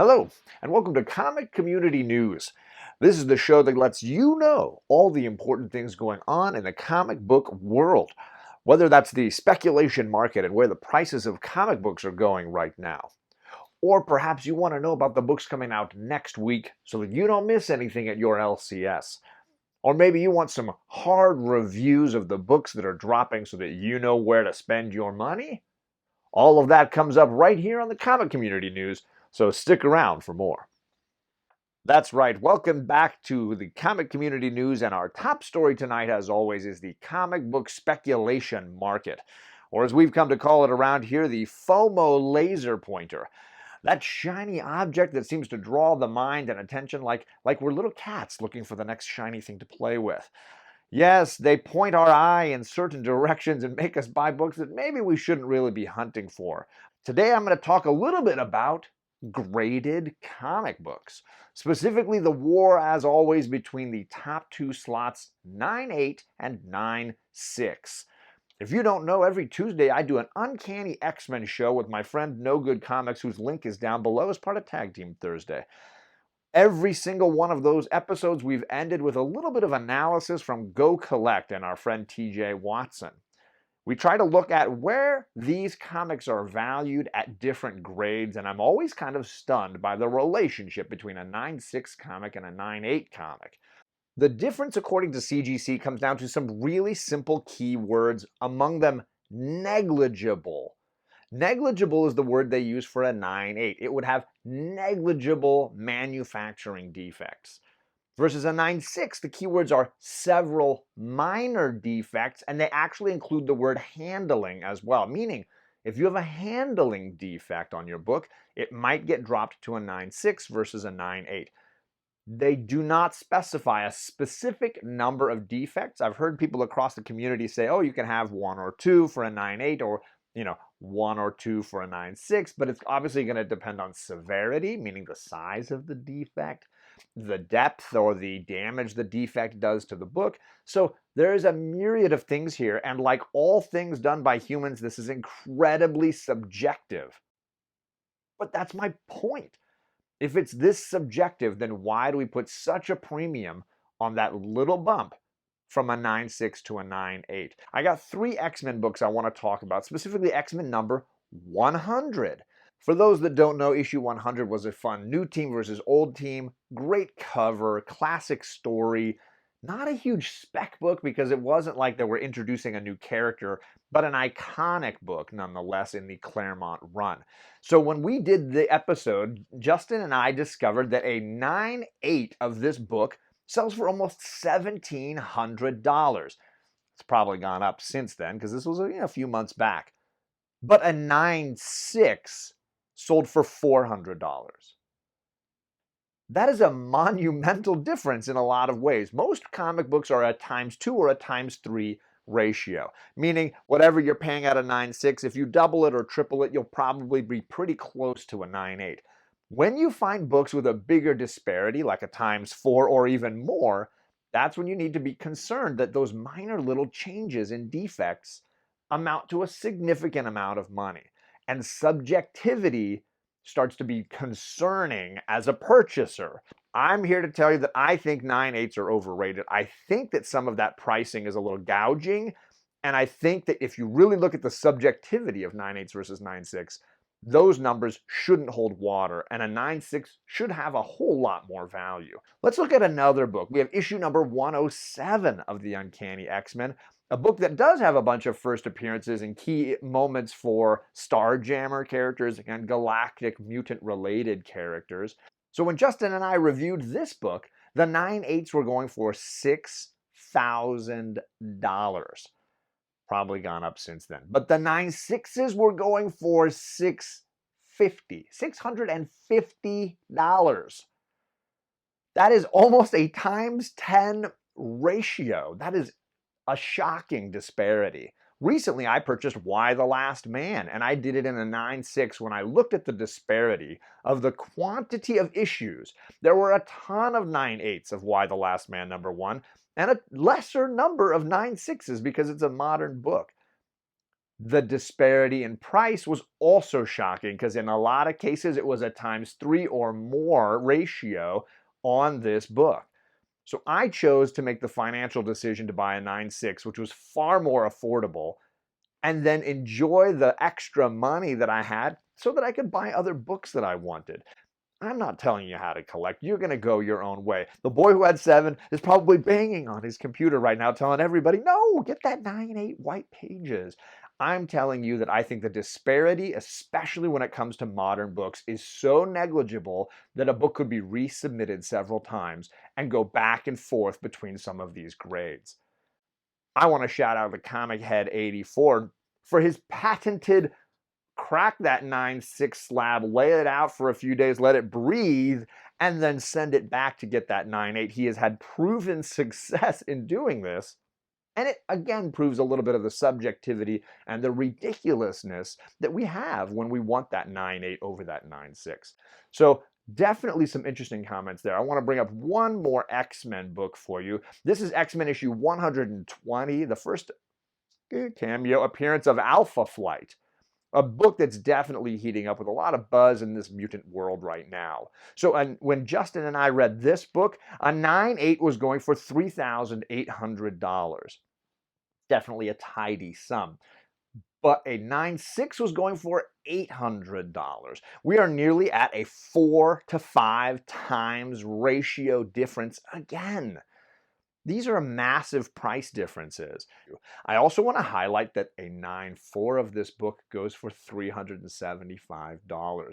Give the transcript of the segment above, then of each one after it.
Hello, and welcome to Comic Community News. This is the show that lets you know all the important things going on in the comic book world, whether that's the speculation market and where the prices of comic books are going right now. Or perhaps you want to know about the books coming out next week so that you don't miss anything at your LCS. Or maybe you want some hard reviews of the books that are dropping so that you know where to spend your money. All of that comes up right here on the Comic Community News, so stick around for more. That's right, welcome back to the Comic Community News, and our top story tonight, as always, is the comic book speculation market, or as we've come to call it around here, the FOMO laser pointer. That shiny object that seems to draw the mind and attention like we're little cats looking for the next shiny thing to play with. Yes, they point our eye in certain directions and make us buy books that maybe we shouldn't really be hunting for. Today I'm going to talk a little bit about graded comic books, specifically the war, as always, between the top two slots, 9.8 and 9.6. If you don't know, every Tuesday I do an Uncanny X-Men show with my friend KnowGood Comics, whose link is down below as part of Tag Team Thursday. Every single one of those episodes, we've ended with a little bit of analysis from Go Collect and our friend TJ Watson. We try to look at where these comics are valued at different grades, and I'm always kind of stunned by the relationship between a 9.6 comic and a 9.8 comic. The difference, according to CGC, comes down to some really simple keywords, among them negligible. Negligible is the word they use for a 9.8. It would have negligible manufacturing defects. Versus a 9.6, the keywords are several minor defects, and they actually include the word handling as well, meaning if you have a handling defect on your book, it might get dropped to a 9.6 versus a 9.8. They do not specify a specific number of defects. I've heard people across the community say, oh, you can have one or two for a 9.8, or one or two for a 9.6, but it's obviously going to depend on severity, meaning the size of the defect, the depth or the damage the defect does to the book. So there's a myriad of things here, and like all things done by humans, this is incredibly subjective. But that's my point. If it's this subjective, then why do we put such a premium on that little bump from a 9.6 to a 9.8. I got 3 X-Men books I want to talk about, specifically X-Men number 100. For those that don't know, issue 100 was a fun new team versus old team, great cover, classic story, not a huge spec book because it wasn't like they were introducing a new character, but an iconic book nonetheless in the Claremont run. So when we did the episode, Justin and I discovered that a 9.8 of this book sells for almost $1,700. It's probably gone up since then because this was a few months back. But a 9.6 sold for $400. That is a monumental difference in a lot of ways. Most comic books are a ×2 or a ×3 ratio, meaning whatever you're paying at a 9.6, if you double it or triple it, you'll probably be pretty close to a 9.8. When you find books with a bigger disparity, like a ×4 or even more, that's when you need to be concerned that those minor little changes in defects amount to a significant amount of money. And subjectivity starts to be concerning as a purchaser. I'm here to tell you that I think 9.8s are overrated. I think that some of that pricing is a little gouging, and I think that if you really look at the subjectivity of 9.8s versus 9.6, those numbers shouldn't hold water, and a 9.6 should have a whole lot more value. Let's look at another book. We have issue number 107 of the Uncanny X-Men, a book that does have a bunch of first appearances and key moments for Starjammer characters and Galactic Mutant-related characters. So when Justin and I reviewed this book, the 9.8s were going for $6,000. Probably gone up since then. But the 9.6s were going for $650. That is almost a ×10 ratio. That is a shocking disparity. Recently, I purchased Y the Last Man, and I did it in a 9.6 when I looked at the disparity of the quantity of issues. There were a ton of 9.8s of Y the Last Man #1, and a lesser number of 9.6s because it's a modern book. The disparity in price was also shocking because in a lot of cases it was a ×3 or more ratio on this book. So I chose to make the financial decision to buy a 9.6, which was far more affordable, and then enjoy the extra money that I had so that I could buy other books that I wanted. I'm not telling you how to collect. You're going to go your own way. The boy who had 7 is probably banging on his computer right now telling everybody, no, get that 9.8 white pages. I'm telling you that I think the disparity, especially when it comes to modern books, is so negligible that a book could be resubmitted several times and go back and forth between some of these grades. I want to shout out the Comic Head 84 for his patented crack that 9.6 slab, lay it out for a few days, let it breathe, and then send it back to get that 9.8. He has had proven success in doing this. And it, again, proves a little bit of the subjectivity and the ridiculousness that we have when we want that 9.8 over that 9.6. So definitely some interesting comments there. I want to bring up one more X-Men book for you. This is X-Men issue 120, the first cameo appearance of Alpha Flight. A book that's definitely heating up with a lot of buzz in this mutant world right now. So when Justin and I read this book, a 9.8 was going for $3,800. Definitely a tidy sum. But a 9.6 was going for $800. We are nearly at a 4 to 5 times ratio difference again. These are massive price differences. I also want to highlight that a 9.4 of this book goes for $375.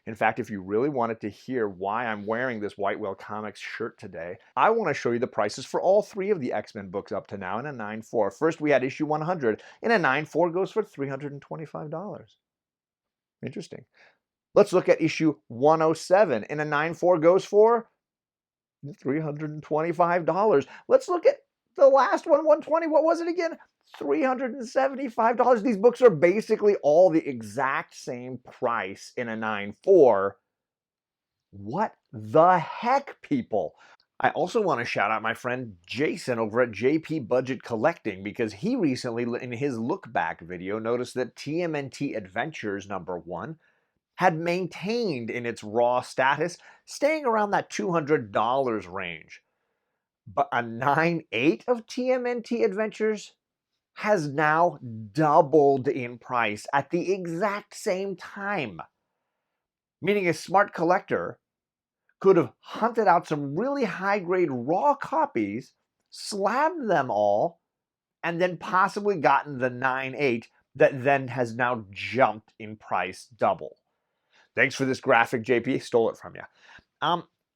In fact, if you really wanted to hear why I'm wearing this White Whale Comics shirt today, I want to show you the prices for all 3 of the X-Men books up to now in a 9.4. First, we had issue 100, and a 9.4 goes for $325. Interesting. Let's look at issue 107, and a 9.4 goes for $325. Let's look at the last one, 120. What was it again? $375. These books are basically all the exact same price in a 9.4. What the heck, people? I also want to shout out my friend Jason over at JP Budget Collecting because he recently, in his look back video, noticed that TMNT Adventures #1 had maintained in its raw status, staying around that $200 range. But a 9.8 of TMNT Adventures has now doubled in price at the exact same time. Meaning a smart collector could have hunted out some really high-grade raw copies, slabbed them all, and then possibly gotten the 9.8 that then has now jumped in price double. Thanks for this graphic, JP. Stole it from you.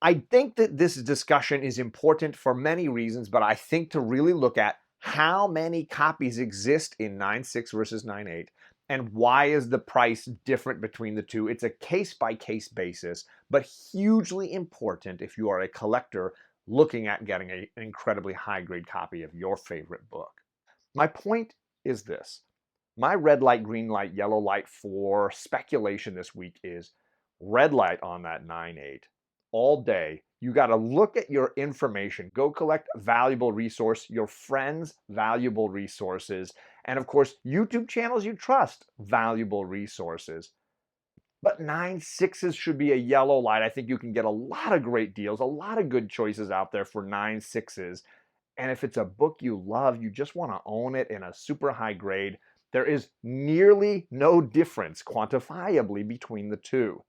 I think that this discussion is important for many reasons, but I think to really look at how many copies exist in 9.6 versus 9.8 and why is the price different between the two. It's a case-by-case basis, but hugely important if you are a collector looking at getting an incredibly high-grade copy of your favorite book. My point is this. My red light, green light, yellow light for speculation this week is red light on that 9.8. All day, you got to look at your information. Go collect valuable resource, your friends' valuable resources, and of course, YouTube channels you trust, valuable resources. But 9.6s should be a yellow light. I think you can get a lot of great deals, a lot of good choices out there for 9.6s. And if it's a book you love, you just want to own it in a super high grade, there is nearly no difference quantifiably between the two.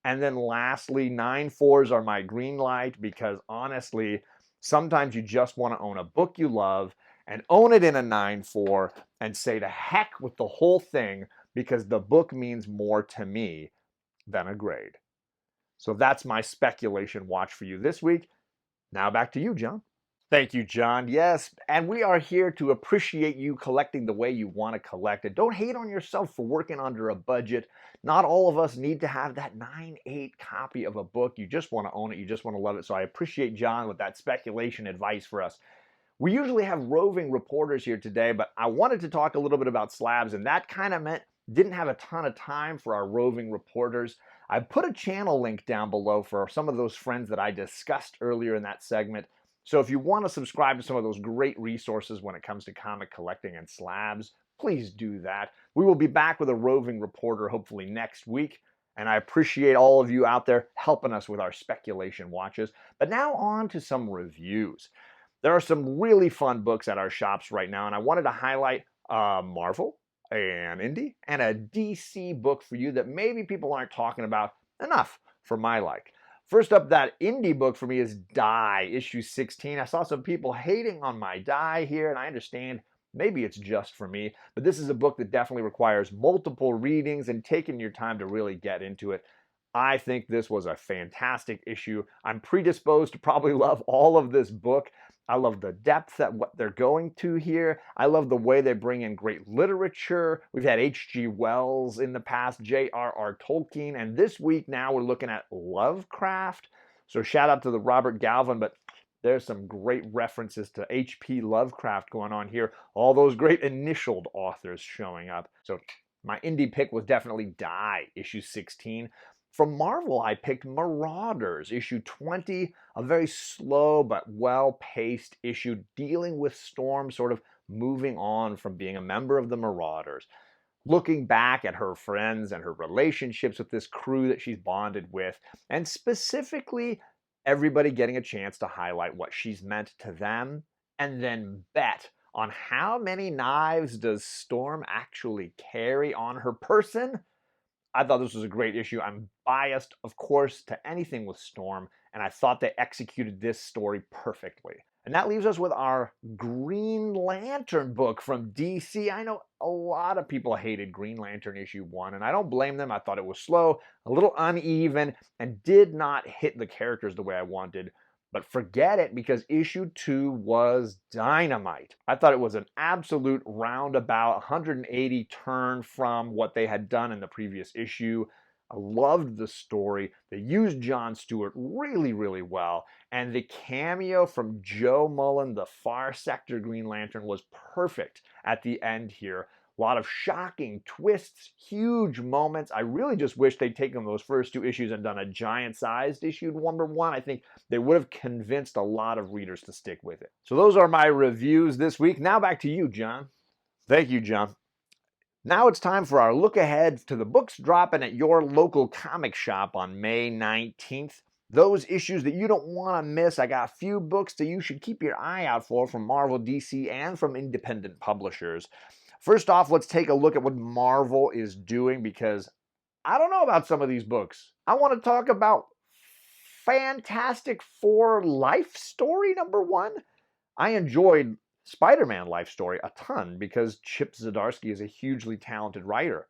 And then lastly, 9.4s are my green light because honestly, sometimes you just want to own a book you love and own it in a 9.4 and say to heck with the whole thing because the book means more to me than a grade. So that's my speculation watch for you this week. Now back to you, John. Thank you, John. Yes, and we are here to appreciate you collecting the way you want to collect it. Don't hate on yourself for working under a budget. Not all of us need to have that 9.8 copy of a book. You just want to own it. You just want to love it. So I appreciate John with that speculation advice for us. We usually have roving reporters here today, but I wanted to talk a little bit about slabs, and that kind of meant didn't have a ton of time for our roving reporters. I put a channel link down below for some of those friends that I discussed earlier in that segment. So if you want to subscribe to some of those great resources when it comes to comic collecting and slabs, please do that. We will be back with a roving reporter hopefully next week. And I appreciate all of you out there helping us with our speculation watches. But now on to some reviews. There are some really fun books at our shops right now, and I wanted to highlight Marvel, an indie, and a DC book for you that maybe people aren't talking about enough for my like. First up, that indie book for me is Die, issue 16. I saw some people hating on my Die here, and I understand maybe it's just for me, but this is a book that definitely requires multiple readings and taking your time to really get into it. I think this was a fantastic issue. I'm predisposed to probably love all of this book. I love the depth at what they're going to here. I love the way they bring in great literature. We've had H.G. Wells in the past, J.R.R. Tolkien, and this week now we're looking at Lovecraft. So shout out to the Robert Galvin, but there's some great references to H.P. Lovecraft going on here. All those great initialed authors showing up. So my indie pick was definitely Die, issue 16. From Marvel, I picked Marauders, issue 20, a very slow but well-paced issue dealing with Storm sort of moving on from being a member of the Marauders, looking back at her friends and her relationships with this crew that she's bonded with, and specifically everybody getting a chance to highlight what she's meant to them, and then bet on how many knives does Storm actually carry on her person. I thought this was a great issue. I'm biased, of course, to anything with Storm, and I thought they executed this story perfectly. And that leaves us with our Green Lantern book from DC. I know a lot of people hated Green Lantern issue 1, and I don't blame them. I thought it was slow, a little uneven, and did not hit the characters the way I wanted. But forget it, because issue 2 was dynamite. I thought it was an absolute roundabout 180 turn from what they had done in the previous issue. I loved the story. They used John Stewart really, really well. And the cameo from Joe Mullen, the Far Sector Green Lantern, was perfect at the end here. A lot of shocking twists, huge moments. I really just wish they'd taken those first 2 issues and done a giant-sized issue number 1. I think they would have convinced a lot of readers to stick with it. So those are my reviews this week. Now back to you, John. Thank you, John. Now it's time for our look ahead to the books dropping at your local comic shop on May 19th. Those issues that you don't want to miss. I got a few books that you should keep your eye out for from Marvel, DC, and from independent publishers. First off, let's take a look at what Marvel is doing, because I don't know about some of these books. I want to talk about Fantastic Four Life Story number 1. I enjoyed Spider-Man Life Story a ton because Chip Zdarsky is a hugely talented writer.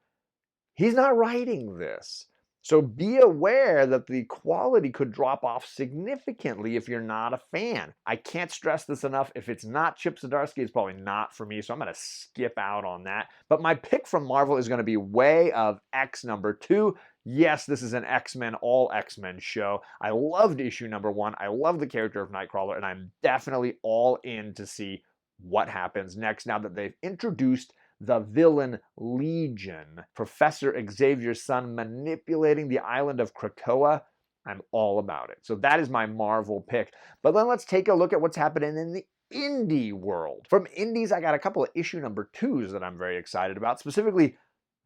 He's not writing this. So be aware that the quality could drop off significantly if you're not a fan. I can't stress this enough. If it's not Chip Zdarsky, it's probably not for me, so I'm going to skip out on that. But my pick from Marvel is going to be Way of X number 2. Yes, this is an X-Men, all X-Men show. I loved issue number 1. I love the character of Nightcrawler, and I'm definitely all in to see what happens next now that they've introduced the villain Legion, Professor Xavier's son manipulating the island of Krakoa. I'm all about it. So that is my Marvel pick. But then let's take a look at what's happening in the indie world. From indies, I got a couple of issue number 2s that I'm very excited about, specifically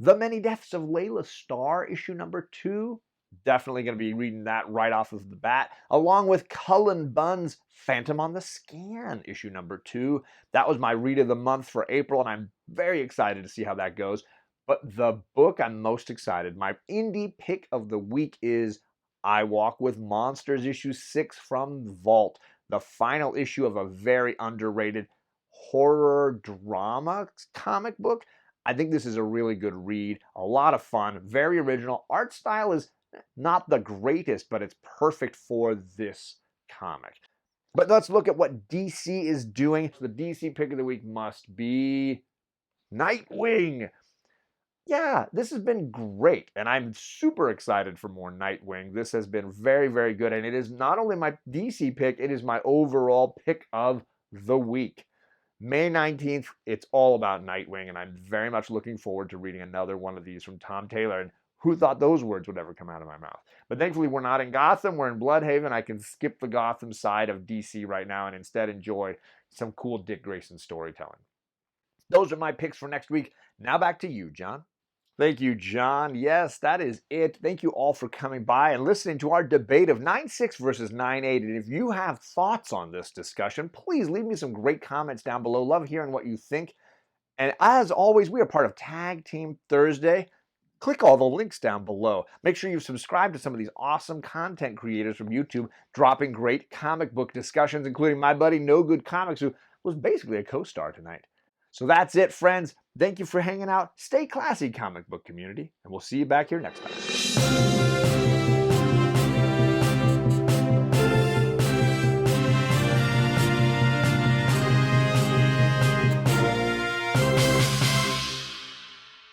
The Many Deaths of Layla Starr, issue number 2. Definitely going to be reading that right off of the bat, along with Cullen Bunn's Phantom on the Scan, issue number 2. That was my read of the month for April, and I'm very excited to see how that goes. But the book I'm most excited, my indie pick of the week, is I Walk with Monsters, issue 6 from Vault, the final issue of a very underrated horror drama comic book. I think this is a really good read, a lot of fun, very original. Art style is not the greatest, but it's perfect for this comic. But let's look at what DC is doing. The DC pick of the week must be Nightwing. Yeah, this has been great, and I'm super excited for more Nightwing. This has been very, very good, and it is not only my DC pick, it is my overall pick of the week. May 19th, it's all about Nightwing, and I'm very much looking forward to reading another one of these from Tom Taylor. And who thought those words would ever come out of my mouth? But thankfully, we're not in Gotham. We're in Bloodhaven. I can skip the Gotham side of DC right now and instead enjoy some cool Dick Grayson storytelling. Those are my picks for next week. Now back to you, John. Thank you, John. Yes, that is it. Thank you all for coming by and listening to our debate of 9.6 versus 9.8. And if you have thoughts on this discussion, please leave me some great comments down below. Love hearing what you think. And as always, we are part of Tag Team Thursday. Click all the links down below. Make sure you subscribe to some of these awesome content creators from YouTube dropping great comic book discussions, including my buddy KnowGood Comics, who was basically a co-star tonight. So that's it, friends. Thank you for hanging out. Stay classy, comic book community, and we'll see you back here next time.